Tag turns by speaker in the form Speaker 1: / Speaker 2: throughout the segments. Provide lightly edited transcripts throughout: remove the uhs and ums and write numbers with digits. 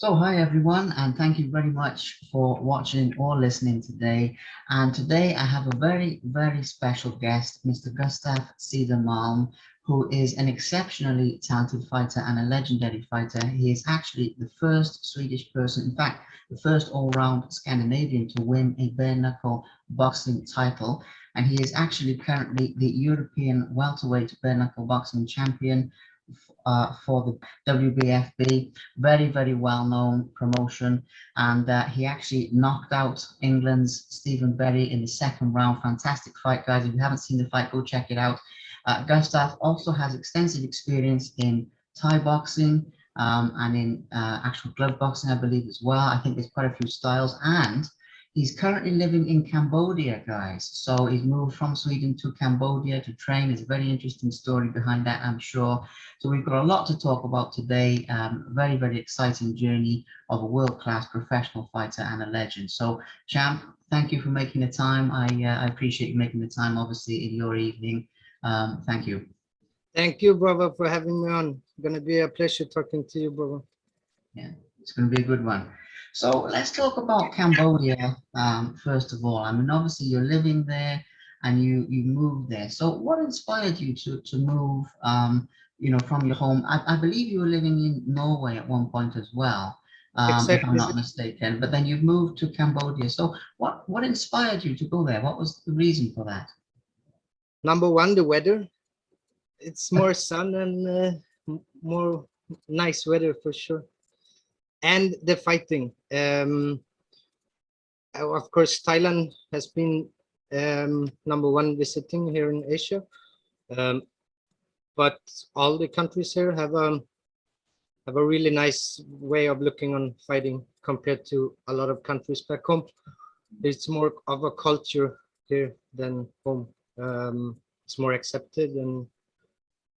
Speaker 1: So, hi everyone, and thank you very much for watching or listening today. And today I have a very special guest, Mr. Gustaf Cedermalm, who is an exceptionally talented fighter and a legendary fighter. He is actually the first Swedish person, in fact, the first all-round Scandinavian to win a bare knuckle boxing title. And he is actually currently the European welterweight bare knuckle boxing champion for the WBFB, very well-known promotion, and he actually knocked out England's Stephen Berry in the second round. Fantastic fight, guys. If you haven't seen the fight, go check it out. Gustaf also has extensive experience in Thai boxing and in actual glove boxing, I believe, as well. I think there's quite a few styles, and he's currently living in Cambodia, guys. So he's moved from Sweden to Cambodia to train. There's a very interesting story behind that, I'm sure. So we've got a lot to talk about today. Very exciting journey of a world-class professional fighter and a legend. So, Champ, thank you for making the time. I appreciate you making the time, obviously, in your evening. Thank you.
Speaker 2: Thank you, brother, for having me on. Gonna be a pleasure talking to you, brother.
Speaker 1: Yeah, it's going to be a good one. So let's talk about Cambodia first of all. I mean, obviously you're living there and you moved there. So what inspired you to move, from your home? I believe you were living in Norway at one point as well, if I'm
Speaker 2: Exactly.
Speaker 1: not mistaken. But then you've moved to Cambodia. So what inspired you to go there? What was the reason for that?
Speaker 2: Number one, the weather. It's more sun and more nice weather for sure. And the fighting. Of course, Thailand has been number one visiting here in Asia. Um, but all the countries here have a really nice way of looking on fighting compared to a lot of countries back home. It's more of a culture here than home. It's more accepted, and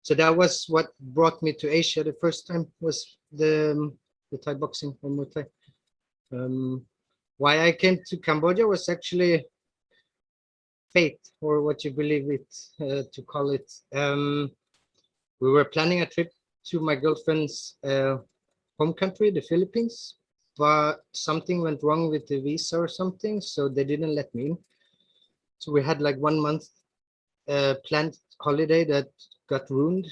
Speaker 2: so that was what brought me to Asia the first time, was the Thai boxing or Muay Thai. Why I came to Cambodia was actually fate, or what you believe it to call it. We were planning a trip to my girlfriend's home country, the Philippines, but something went wrong with the visa or something, so they didn't let me in. So we had like 1 month planned holiday that got ruined.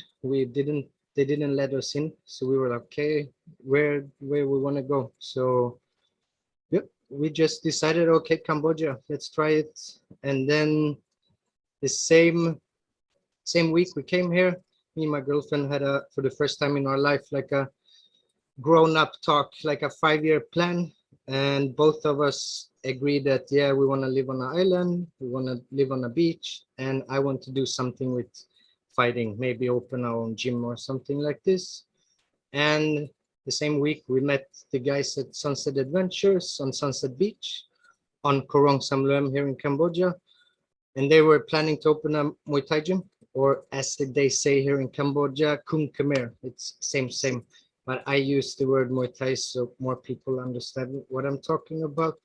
Speaker 2: They didn't let us in, so we were like, okay, where we want to go. So yep, we just decided, okay, Cambodia, let's try it. And then the same week we came here, me and my girlfriend had for the first time in our life, like a grown-up talk, like a 5-year plan, and both of us agreed that, yeah, we want to live on an island, we want to live on a beach, and I want to do something with fighting, maybe open our own gym or something like this. And the same week we met the guys at Sunset Adventures on Sunset Beach on Korong Samluem here in Cambodia, and they were planning to open a Muay Thai gym, or as they say here in Cambodia, Kung Khmer. It's same, but I use the word Muay Thai so more people understand what I'm talking about.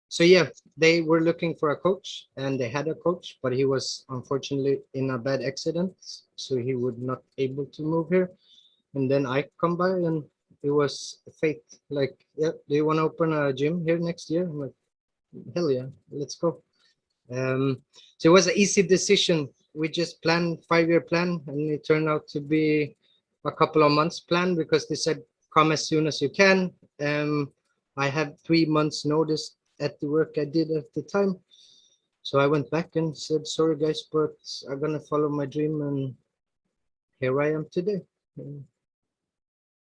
Speaker 2: So yeah, they were looking for a coach, and they had a coach, but he was unfortunately in a bad accident, so he would not able to move here. And then I come by, and it was fate. Like, yeah, do you want to open a gym here next year? I'm like, hell yeah, let's go. So it was an easy decision. We just planned 5-year plan, and it turned out to be a couple of months plan, because they said come as soon as you can. I had 3 months notice at the work I did at the time, so I went back and said, sorry guys, but I'm gonna follow my dream, and here I am today.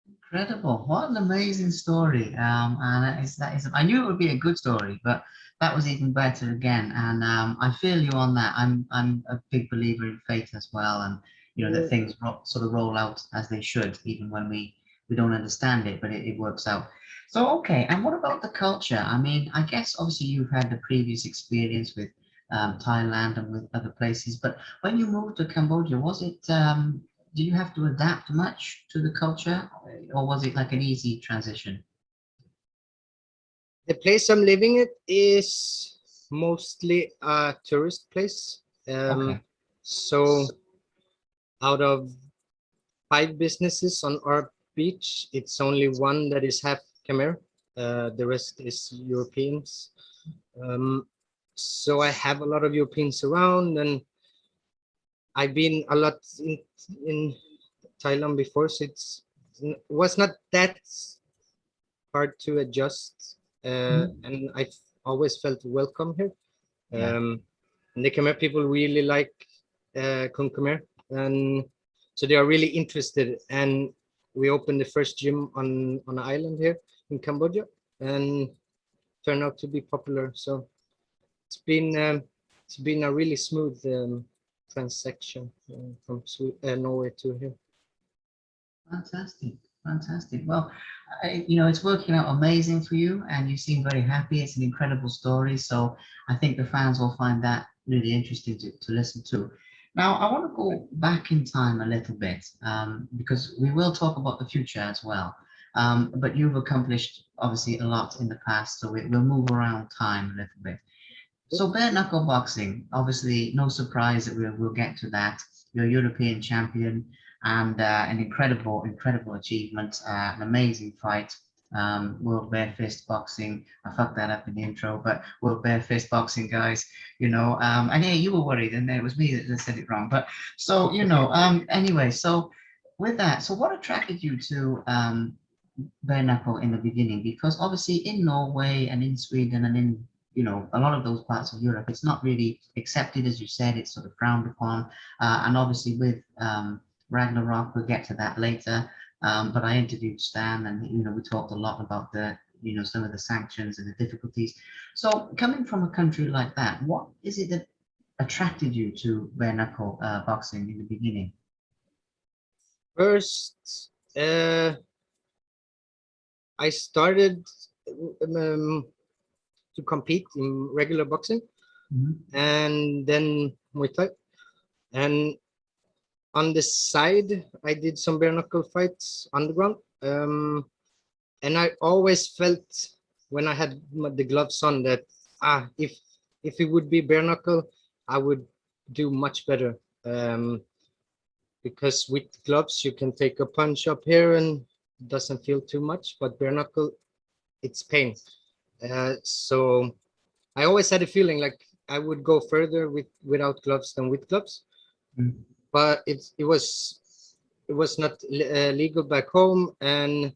Speaker 1: Incredible! What an amazing story. And I knew it would be a good story, but that was even better again. And I feel you on that. I'm a big believer in fate as well, and that
Speaker 2: Yeah.
Speaker 1: things sort of roll out as they should, even when we don't understand it, but it works out. So okay, and what about the culture? I mean, I guess obviously you've had the previous experience with Thailand and with other places, but when you moved to Cambodia, was it do you have to adapt much to the culture, or was it like an easy transition?
Speaker 2: The place I'm living at is mostly a tourist place.
Speaker 1: Okay.
Speaker 2: So out of 5 businesses on our beach. It's only one that is half Khmer. The rest is Europeans. So I have a lot of Europeans around, and I've been a lot in Thailand before, so was not that hard to adjust, and I always felt welcome here.
Speaker 1: Yeah.
Speaker 2: And the Khmer people really like Kung Khmer, and so they are really interested. And we opened the first gym on an island here in Cambodia, and turned out to be popular. So it's been a really smooth transaction from Norway to here.
Speaker 1: Fantastic, fantastic. Well, you know, it's working out amazing for you, and you seem very happy. It's an incredible story. So I think the fans will find that really interesting to listen to. Now, I want to go back in time a little bit because we will talk about the future as well. But you've accomplished obviously a lot in the past, so we'll move around time a little bit. So bare knuckle boxing, obviously, no surprise that we'll get to that. You're a European champion and an incredible achievement, an amazing fight. World Bare Fist Boxing. I fucked that up in the intro, but World Bare Fist Boxing, guys. You know, and yeah, you were worried, and it was me that said it wrong. But so you know, anyway, so with that, so what attracted you to bare knuckle in the beginning? Because obviously in Norway and in Sweden and in a lot of those parts of Europe, it's not really accepted, as you said. It's sort of frowned upon, and obviously with Ragnarok, we'll get to that later. But I interviewed Stan, and we talked a lot about the some of the sanctions and the difficulties. So coming from a country like that, what is it that attracted you to bare knuckle boxing in the beginning?
Speaker 2: First, I started to compete in regular boxing, and then Muay Thai. And on the side, I did some bare knuckle fights underground. And I always felt when I had the gloves on that if it would be bare knuckle, I would do much better. Because with gloves you can take a punch up here and it doesn't feel too much, but bare knuckle, it's pain. So I always had a feeling like I would go further without gloves than with gloves. But it was not legal back home, and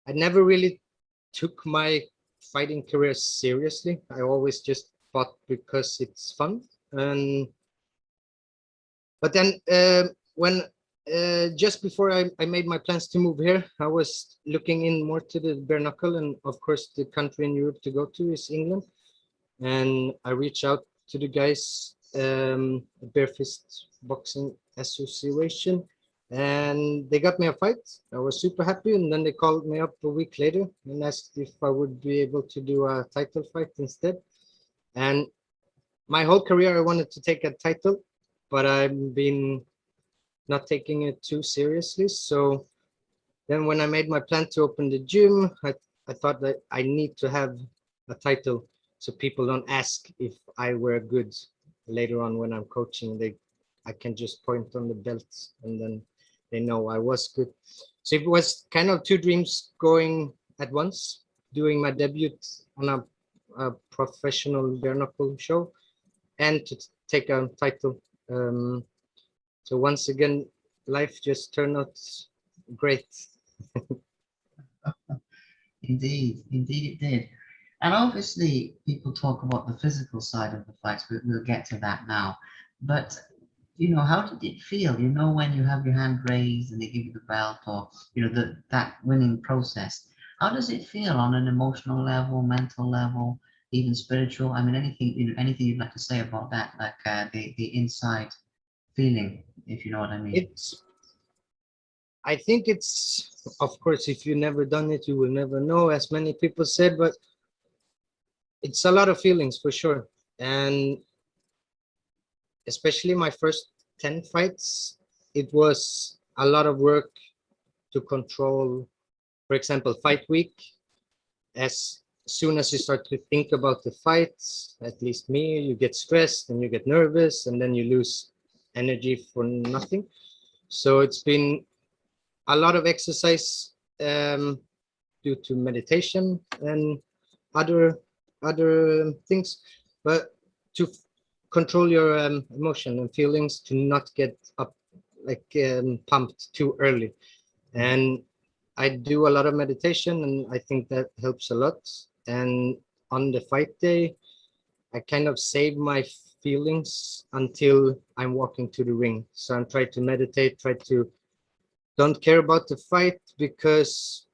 Speaker 2: I never really took my fighting career seriously. I always just fought because it's fun. But then when just before I made my plans to move here, I was looking in more to the bare knuckle, and of course the country in Europe to go to is England. And I reached out to the guys, Bare Fist Boxing Association, and they got me a fight. I was super happy, and then they called me up a week later and asked if I would be able to do a title fight instead. And my whole career I wanted to take a title, but I've been not taking it too seriously. So then when I made my plan to open the gym, I thought that I need to have a title so people don't ask if I were good later on when I'm coaching. I can just point on the belts and then they know I was good. So it was kind of two dreams going at once, doing my debut on a professional bare knuckle show and to take a title. So once again, life just turned out great.
Speaker 1: Indeed, indeed it did. And obviously, people talk about the physical side of the fights. We'll get to that now. But, how did it feel? When you have your hand raised and they give you the belt, or, that winning process. How does it feel on an emotional level, mental level, even spiritual? I mean, anything you'd like to say about that, like the inside feeling, if you know what I mean?
Speaker 2: I think it's, of course, if you never done it, you will never know, as many people said, but it's a lot of feelings for sure. And especially my first 10 fights, it was a lot of work to control. For example, fight week, as soon as you start to think about the fights, at least me, you get stressed and you get nervous and then you lose energy for nothing. So it's been a lot of exercise due to meditation and other things, but to control your emotion and feelings, to not get up like pumped too early. And I do a lot of meditation, and I think that helps a lot. And on the fight day, I kind of save my feelings until I'm walking to the ring. So I'm trying to meditate, try to don't care about the fight, because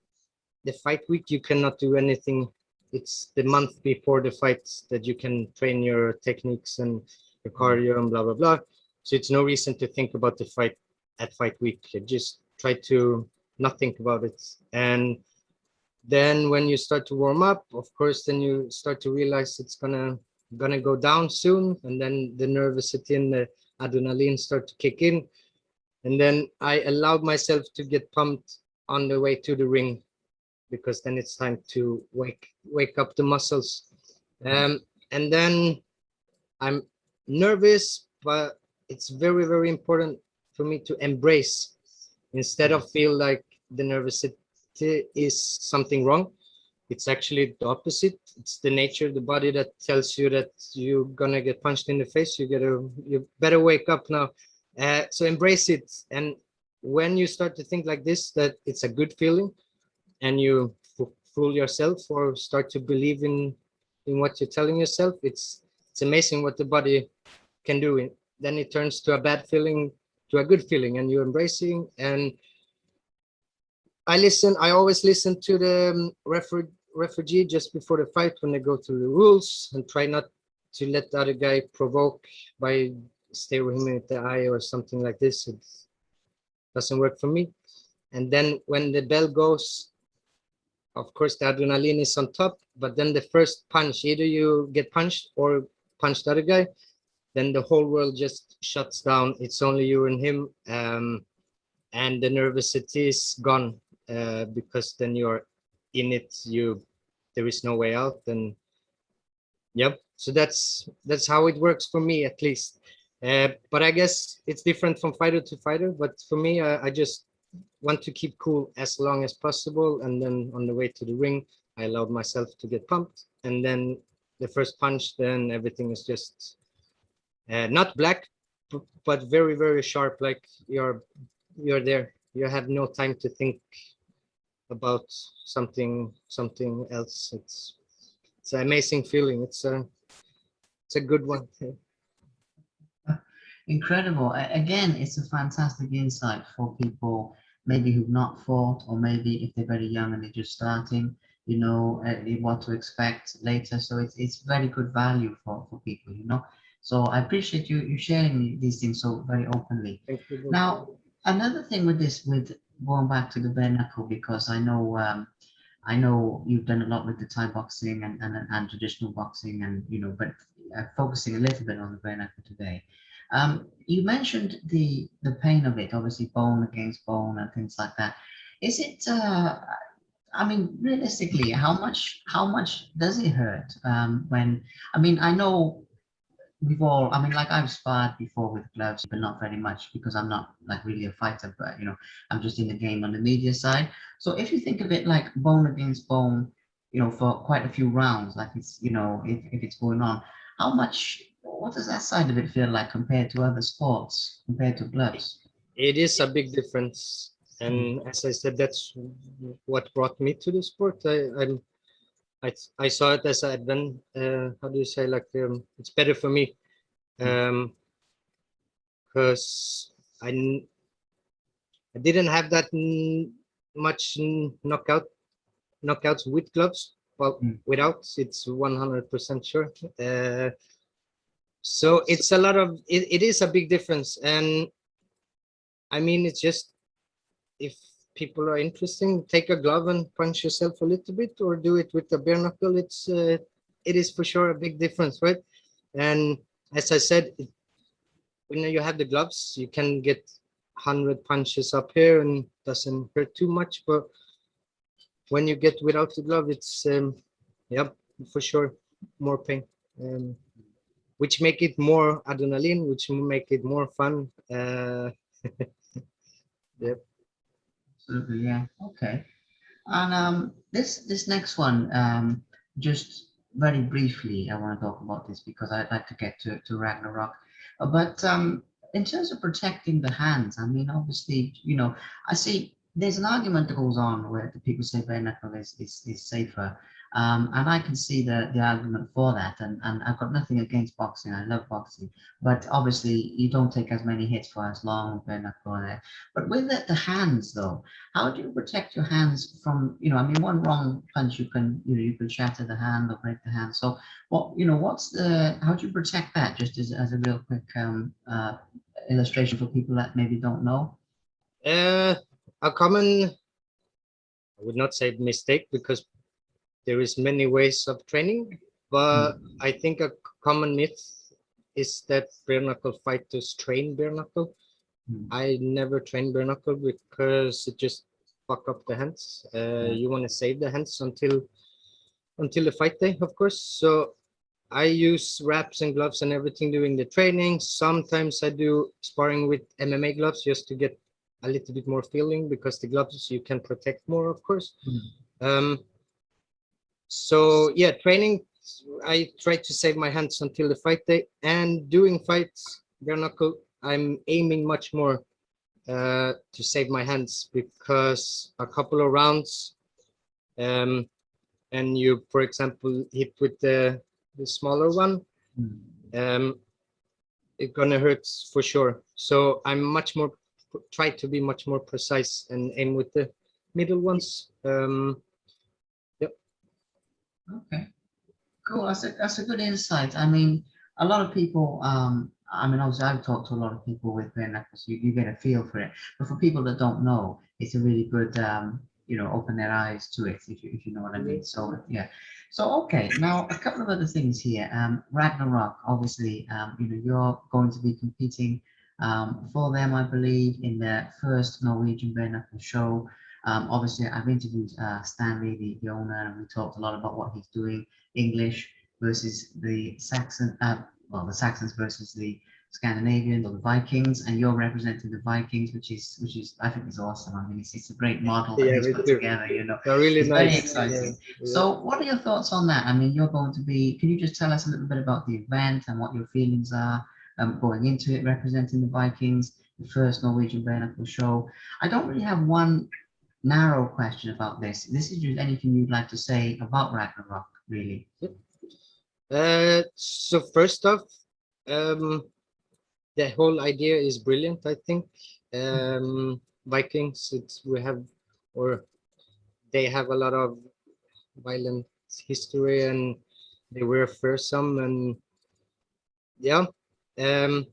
Speaker 2: the fight week you cannot do anything. It's the month before the fight that you can train your techniques and your cardio and blah blah blah. So it's no reason to think about the fight at fight week. You just try to not think about it. And then when you start to warm up, of course, then you start to realize it's gonna go down soon, and then the nervousity and the adrenaline start to kick in. And then I allowed myself to get pumped on the way to the ring, because then it's time to wake up the muscles. And then I'm nervous, but it's very, very important for me to embrace, instead of feel like the nervousity is something wrong. It's actually the opposite. It's the nature of the body that tells you that you're gonna get punched in the face. You better wake up now. So embrace it. And when you start to think like this, that it's a good feeling, and you fool yourself or start to believe in what you're telling yourself, it's amazing what the body can do. Then it turns to a bad feeling to a good feeling, and you're embracing. And I always listen to the referee just before the fight when they go through the rules, and try not to let the other guy provoke by staring him in the eye or something like this. It doesn't work for me. And then when the bell goes, of course the adrenaline is on top, but then the first punch, either you get punched or punch the other guy, then the whole world just shuts down. It's only you and him, and the nervousity is gone, because then you're in it. There is no way out. And yep, so that's how it works for me, at least. But I guess it's different from fighter to fighter. But for me, I just want to keep cool as long as possible. And then on the way to the ring, I allowed myself to get pumped. And then the first punch, then everything is just not black, but very, very sharp. Like you're there. You have no time to think about something else. It's an amazing feeling. It's a good one.
Speaker 1: Incredible. Again, it's a fantastic insight for people maybe who've not fought, or maybe if they're very young and they're just starting, what to expect later. So it's very good value for people, you know. So I appreciate you sharing these things so very openly.
Speaker 2: Thank you.
Speaker 1: Now, another thing with this, with going back to the bare knuckle, because I know you've done a lot with the Thai boxing and traditional boxing, and but focusing a little bit on the bare knuckle today. You mentioned the pain of it, obviously bone against bone and things like that. Is it? I mean, realistically, how much does it hurt when? I mean, I know we've all. I mean, like I've sparred before with gloves, but not very much because I'm not like really a fighter. But I'm just in the game on the media side. So if you think of it like bone against bone, for quite a few rounds, like it's if it's going on, how much? What does that side of it feel like compared to other sports, compared to gloves?
Speaker 2: It is a big difference. And as I said, that's what brought me to the sport. I saw it as how do you say, like it's better for me, because I didn't have that much knockouts with gloves. Well, without, it's 100% sure. So it's a lot of it is a big difference. And I mean, it's just, if people are interested, take a glove and punch yourself a little bit, or do it with a bare knuckle. It is for sure a big difference, right? And as I said, when you have the gloves, you can get 100 punches up here and doesn't hurt too much. But when you get without the glove, it's yep, for sure more pain. Which make it more adrenaline, which make it more fun. Yep.
Speaker 1: Absolutely, yeah. Okay. And this next one, just very briefly, I want to talk about this because I'd like to get to Ragnarok. But in terms of protecting the hands, I mean, obviously, I see there's an argument that goes on where the people say bare knuckle is safer. And I can see the argument for that. And I've got nothing against boxing. I love boxing. But obviously, you don't take as many hits for as long bare knuckle there. But with the hands, though, how do you protect your hands from, I mean, one wrong punch, you can shatter the hand or break the hand. So how do you protect that? Just as a real quick illustration for people that maybe don't know.
Speaker 2: A common, I would not say mistake, because there is many ways of training, but
Speaker 1: Mm,
Speaker 2: I think a common myth is that bare knuckle fighters train bare knuckle.
Speaker 1: mm,
Speaker 2: I never train bare knuckle because it just fuck up the hands.
Speaker 1: yeah,
Speaker 2: You want to save the hands until the fight day, of course. So I use wraps and gloves and everything during the training. Sometimes I do sparring with MMA gloves just to get a little bit more feeling, because the gloves you can protect more, of course.
Speaker 1: mm,
Speaker 2: Um, so yeah, training, I try to save my hands until the fight day, and doing fights bare knuckle, I'm aiming much more to save my hands, because a couple of rounds, um, and you, for example, hit with the smaller one,
Speaker 1: mm.
Speaker 2: um, it gonna hurt for sure. So I'm much more try to be much more precise and aim with the middle ones. Yep.
Speaker 1: Okay. Cool. That's a good insight. I mean, a lot of people. I mean, obviously, I've talked to a lot of people with bare knuckles. You get a feel for it. But for people that don't know, it's a really good, open their eyes to it, if you know what I mean. So yeah. So okay. Now a couple of other things here. Ragnarok. Obviously, you're going to be competing for them, I believe, in the first Norwegian bare knuckle show. Obviously, I've interviewed Stanley, the owner, and we talked a lot about what he's doing. English versus the the Saxons versus the Scandinavians or the Vikings, and you're representing the Vikings, which is I think is awesome. I mean, it's a great model that
Speaker 2: Yeah,
Speaker 1: he's
Speaker 2: me
Speaker 1: put
Speaker 2: too.
Speaker 1: together.
Speaker 2: They're really
Speaker 1: It's very
Speaker 2: nice. Yeah,
Speaker 1: exciting.
Speaker 2: yeah.
Speaker 1: So, what are your thoughts on that? I mean, you're going to be. Can you just tell us a little bit about the event and what your feelings are going into it, representing the Vikings, the first Norwegian bare knuckle show? I don't really have one narrow question about this. This is just anything you'd like to say about Ragnarok, really.
Speaker 2: So first off, um, the whole idea is brilliant, I think. Vikings, we have, or they have a lot of violent history, and they were fearsome, and yeah. Um,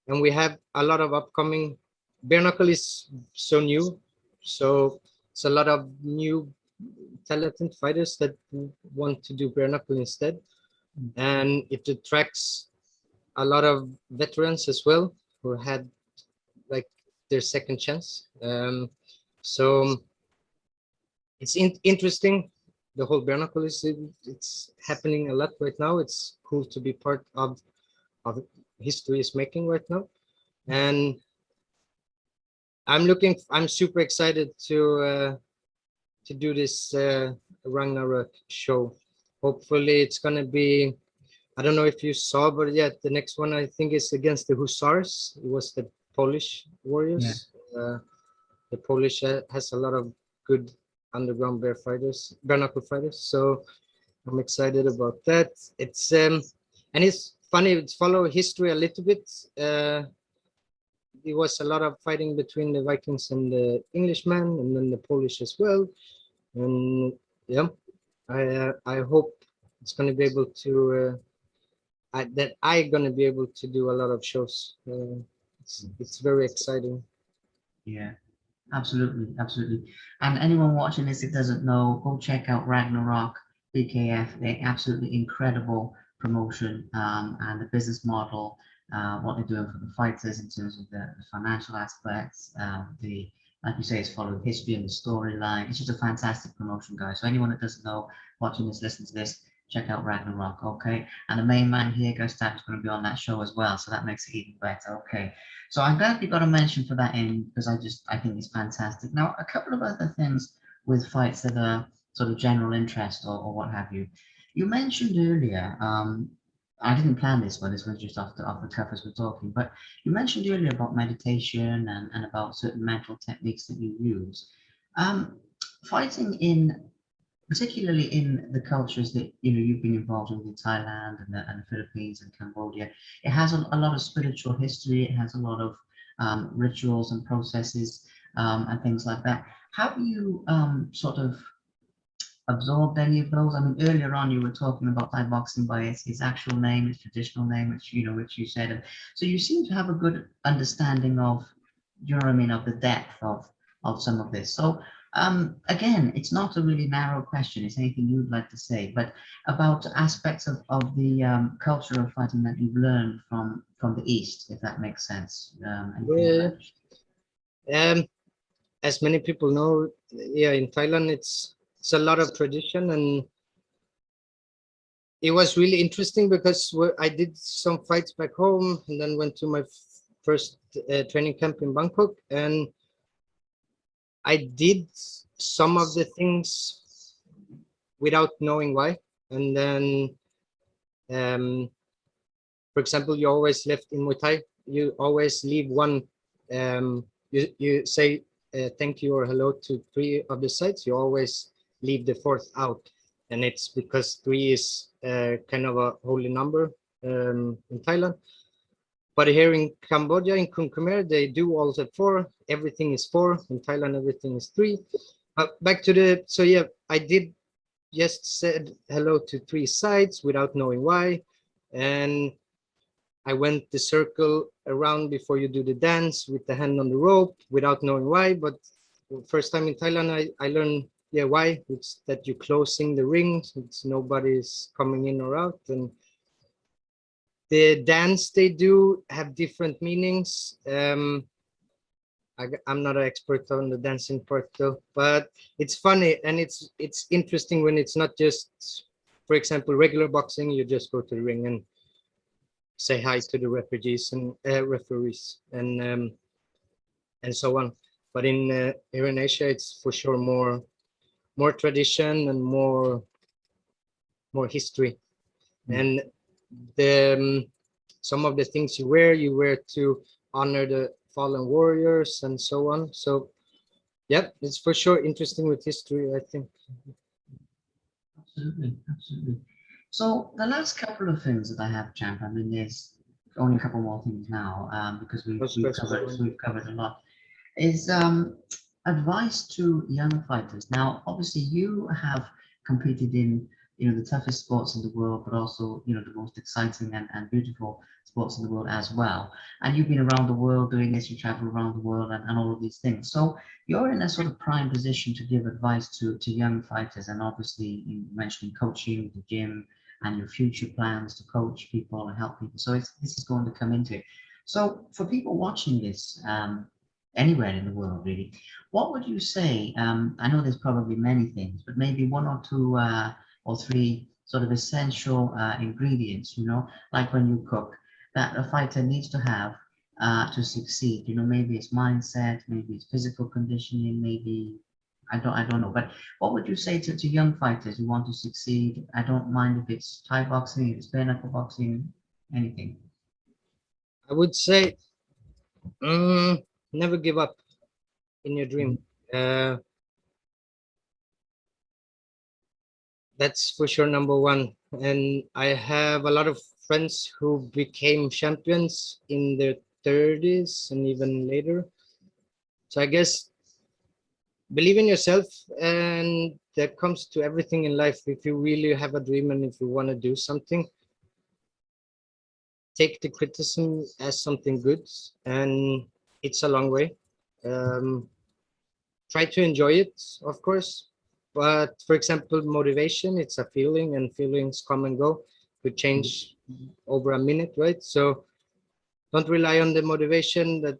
Speaker 2: and we have a lot of upcoming. Bare knuckle is so new, so it's a lot of new talented fighters that want to do bare knuckle instead, and it attracts a lot of veterans as well who had like their second chance. So it's interesting. The whole bare knuckle it's happening a lot right now. It's cool to be part of history is making right now, and I'm super excited to do this Ragnarok show. Hopefully, it's gonna be. I don't know if you saw, but yeah, the next one I think is against the Hussars. It was the Polish
Speaker 1: Yeah.
Speaker 2: warriors. The Polish has a lot of good underground bare knuckle fighters. So I'm excited about that. It's and it's funny. It's follow history a little bit. There was a lot of fighting between the Vikings and the Englishmen, and then the Polish as well. And yeah, I hope it's going to be able to that I'm going to be able to do a lot of shows. It's very exciting.
Speaker 1: Yeah. Absolutely, absolutely. And anyone watching this that doesn't know, go check out Ragnarok BKF. They're absolutely incredible promotion and the business model, what they're doing for the fighters in terms of the financial aspects, the like you say, it's following history and the storyline. It's just a fantastic promotion, guys. So anyone that doesn't know, watching this, listen to this, check out Ragnarok. Okay, and the main man here, Gustaf, is going to be on that show as well, so that makes it even better. Okay, so I'm glad you got a mention for that in because I think it's fantastic. Now, a couple of other things with fights that are sort of general interest or what have you. You mentioned earlier. I didn't plan this one. This was just off the cuff as we're talking. But you mentioned earlier about meditation and about certain mental techniques that you use. Um, Fighting in particularly in the cultures that you've been involved in Thailand and the Philippines and Cambodia, it has a lot of spiritual history. It has a lot of rituals and processes and things like that. Have you sort of absorbed any of those? I mean, earlier on you were talking about Thai boxing by its actual name, its traditional name, which you said, and so you seem to have a good understanding of, you know what I mean, of the depth of some of this. So again, it's not a really narrow question. It's anything you'd like to say, but about aspects of the culture of fighting that you've learned from the East, if that makes sense. Anything you'd
Speaker 2: Yeah.
Speaker 1: like to
Speaker 2: As many people know, yeah, in Thailand it's a lot of tradition, and it was really interesting because I did some fights back home, and then went to my first training camp in Bangkok, and I did some of the things without knowing why. And then, um, for example, you always left in Muay Thai, you always leave one. You say thank you or hello to three of the sides. You always leave the fourth out, and it's because three is kind of a holy number in Thailand. But here in Cambodia, in Krung Khmer, they do also four. Everything is four. In Thailand, everything is three. Back to the, so yeah, I did just said hello to three sides without knowing why. And I went the circle around before you do the dance with the hand on the rope without knowing why. But first time in Thailand, I learned, yeah, why. It's that you're closing the ring. It's nobody's coming in or out. And the dance they do have different meanings. I'm not an expert on the dancing part though, but it's funny and it's interesting when it's not just, for example, regular boxing. You just go to the ring and say hi to the refugees and referees and so on. But in here in Asia, it's for sure more tradition and more history. And the some of the things you wear to honor the fallen warriors and so on. So yeah, it's for sure interesting with history, I think.
Speaker 1: Absolutely, absolutely. So the last couple of things that I have, Champ, I mean, there's only a couple more things now because
Speaker 2: Most
Speaker 1: we've covered a lot. Is advice to young fighters. Now, obviously, you have competed in the toughest sports in the world, but also the most exciting and beautiful sports in the world as well. And you've been around the world doing this. You travel around the world and all of these things. So you're in a sort of prime position to give advice to young fighters. And obviously, you mentioned coaching, the gym, and your future plans to coach people and help people. So this is going to come into it. So for people watching this, anywhere in the world, really. What would you say? I know there's probably many things, but maybe one or two or three sort of essential ingredients, like when you cook, that a fighter needs to have to succeed. Maybe it's mindset, maybe it's physical conditioning, maybe I don't know. But what would you say to young fighters who want to succeed? I don't mind if it's Thai boxing, if it's bare knuckle boxing, anything.
Speaker 2: I would say never give up in your dream. Uh, that's for sure number one. And I have a lot of friends who became champions in their 30s and even later. So I guess believe in yourself, and that comes to everything in life. If you really have a dream and if you want to do something, take the criticism as something good, and it's a long way. Um, Try to enjoy it, of course. But for example, motivation, it's a feeling, and feelings come and go, could change over a minute, right? So don't rely on the motivation that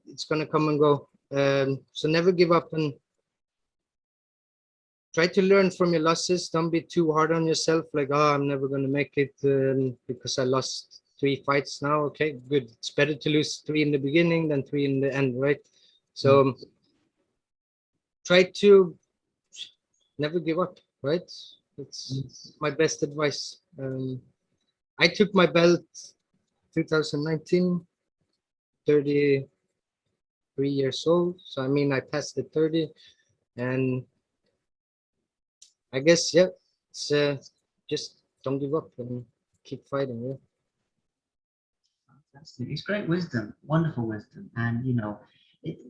Speaker 2: it's going to come and go. So never give up, and try to learn from your losses. Don't be too hard on yourself. Like, oh, I'm never going to make it because I lost 3 fights now. Okay, good. It's better to lose 3 in the beginning than 3 in the end, right? So try to never give up, right? It's my best advice. I took my belt 2019, 33 years old. So, I mean, I passed the 30. And I guess, yeah, it's just don't give up and keep fighting. Yeah.
Speaker 1: Fantastic. It's great wisdom, wonderful wisdom. And,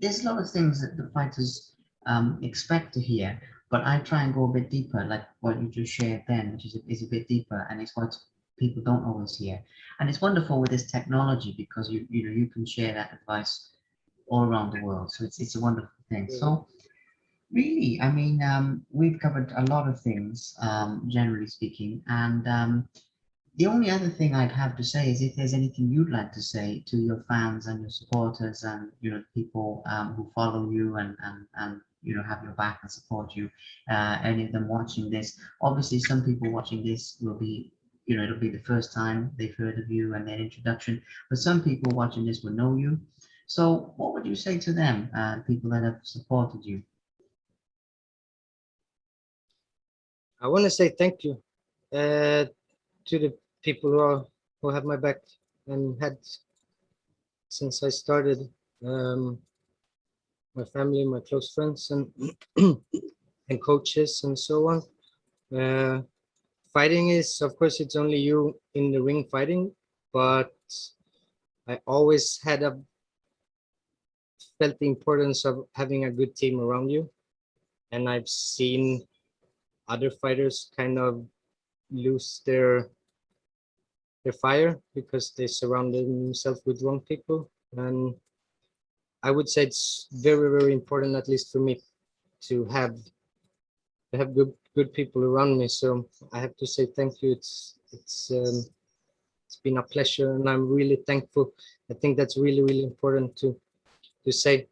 Speaker 1: there's a lot of things that the fighters expect to hear, but I try and go a bit deeper, like what you just shared then, which is a bit deeper, and it's what people don't always hear. And it's wonderful with this technology because you can share that advice all around the world. So it's a wonderful thing. So really, I mean, we've covered a lot of things, generally speaking, and the only other thing I'd have to say is if there's anything you'd like to say to your fans and your supporters and people who follow you and have your back and support you, any of them watching this. Obviously, some people watching this will be it'll be the first time they've heard of you and their introduction, but some people watching this will know you. So, what would you say to them, people that have supported you?
Speaker 2: I want to say thank you to the people who have my back and had since I started. My family, my close friends, and and coaches and so on. Fighting is, of course, it's only you in the ring fighting, but I always felt the importance of having a good team around you, and I've seen other fighters kind of lose their fire because they surrounded themselves with wrong people. And I would say it's very, very important, at least for me, to have good people around me. So I have to say thank you. It's been a pleasure, and I'm really thankful. I think that's really, really important to say.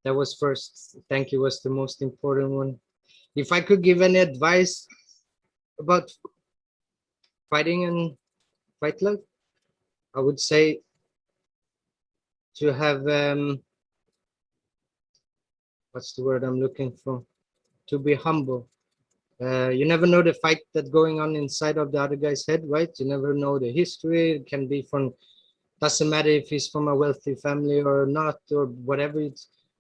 Speaker 2: That was first. Thank you was the most important one. If I could give any advice about fighting and fight life, I would say to have what's the word I'm looking for? To be humble. You never know the fight that's going on inside of the other guy's head, right? You never know the history. It can be from, doesn't matter if he's from a wealthy family or not, or whatever.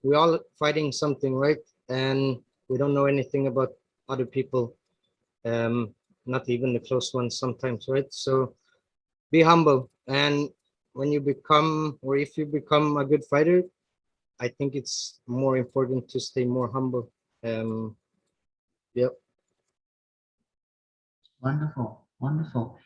Speaker 2: We're all fighting something, right? And we don't know anything about other people, not even the close ones sometimes, right? So be humble. And when you become, or if you become a good fighter, I think it's more important to stay more humble. Yep.
Speaker 1: Wonderful, wonderful.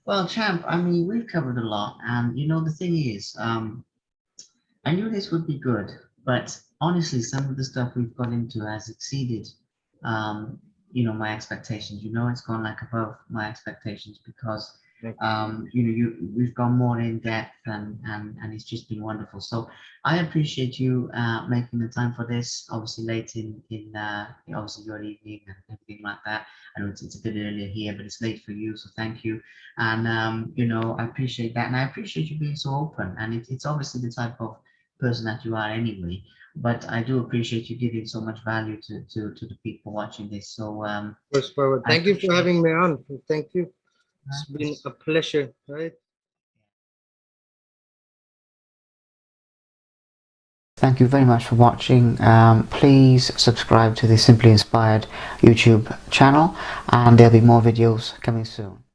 Speaker 1: Well, champ, I mean, we've covered a lot, and the thing is, I knew this would be good, but honestly, some of the stuff we've got into has exceeded, my expectations. It's gone like above my expectations because, we've gone more in depth and it's just been wonderful. So I appreciate you making the time for this. Obviously, late in obviously your evening and everything like that. I know it's a bit earlier here, but it's late for you, so thank you. And I appreciate that, and I appreciate you being so open. And it's obviously the type of person that you are anyway, but I do appreciate you giving so much value to the people watching this. So
Speaker 2: First forward.
Speaker 1: I
Speaker 2: Thank you for
Speaker 1: appreciate
Speaker 2: having me on. Thank you. It's been
Speaker 1: that.
Speaker 2: a pleasure, right?
Speaker 1: Thank you very much for watching. Please subscribe to the Simply Inspired YouTube channel, and there'll be more videos coming soon.